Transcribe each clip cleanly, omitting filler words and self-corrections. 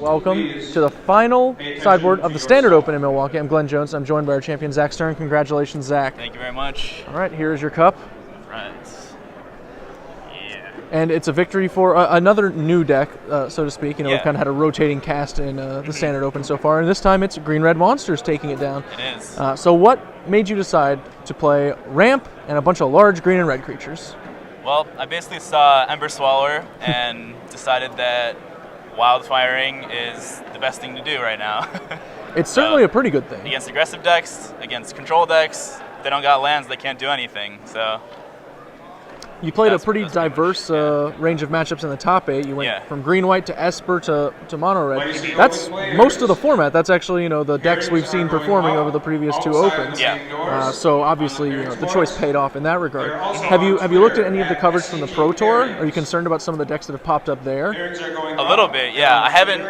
Welcome to the final sideboard of the Standard Open in Milwaukee. I'm Glenn Jones. I'm joined by our champion, Zach Stern. Congratulations, Zach. Thank you very much. All right, here's your cup. Right. Yeah. And it's a victory for another new deck, so to speak. You know, Yeah. we've kind of had a rotating cast in the Standard Open so far, and this time it's Green-Red Monsters taking it down. It is. So what made you decide to play Ramp and a bunch of large green and red creatures? Well, I basically saw Ember Swallower and decided that wildfiring is the best thing to do right now. It's certainly a pretty good thing. Against aggressive decks, against control decks, they don't got lands, they can't do anything. So You played a That's pretty pretty diverse much, range of matchups in the top 8. You went Yeah. from green-white to Esper to mono-red. That's most of the format. That's actually, the decks we've seen performing over the previous 2 opens. Yeah. So obviously, the choice paid off in that regard. Have you looked at any of the coverage from the Pro Tour? Are you concerned about some of the decks that have popped up there? a little bit, yeah. I haven't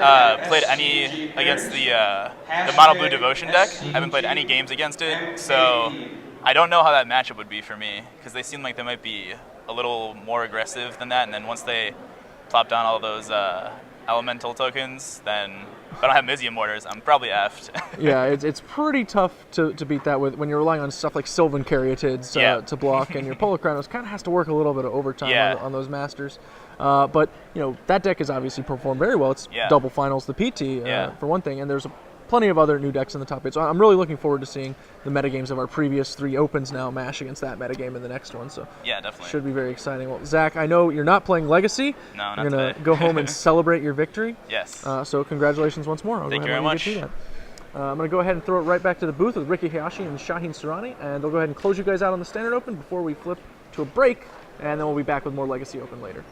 played any against the Mono Blue Devotion deck. I haven't played any games against it, so I don't know how that matchup would be for me, because they seem like they might be a little more aggressive than that, and then once they plop down all those elemental tokens, then if I don't have Mizium Mortars, I'm probably effed. Yeah, it's pretty tough to beat that with when you're relying on stuff like Sylvan Caryatids to block, and your Polochronos kind of has to work a little bit of overtime on those masters. But that deck has obviously performed very well. It's double finals the PT for one thing, and there's plenty of other new decks in the top 8. So I'm really looking forward to seeing the metagames of our previous 3 opens now mash against that metagame in the next one. So Yeah, definitely. should be very exciting. Well, Zach, I know you're not playing Legacy. No, not You're going to today. go home and celebrate your victory. Yes. So congratulations once more. Thank you very much. I'm going to go ahead and throw it right back to the booth with Ricky Hayashi and Shaheen Surani, and they'll go ahead and close you guys out on the Standard Open before we flip to a break, and then we'll be back with more Legacy Open later.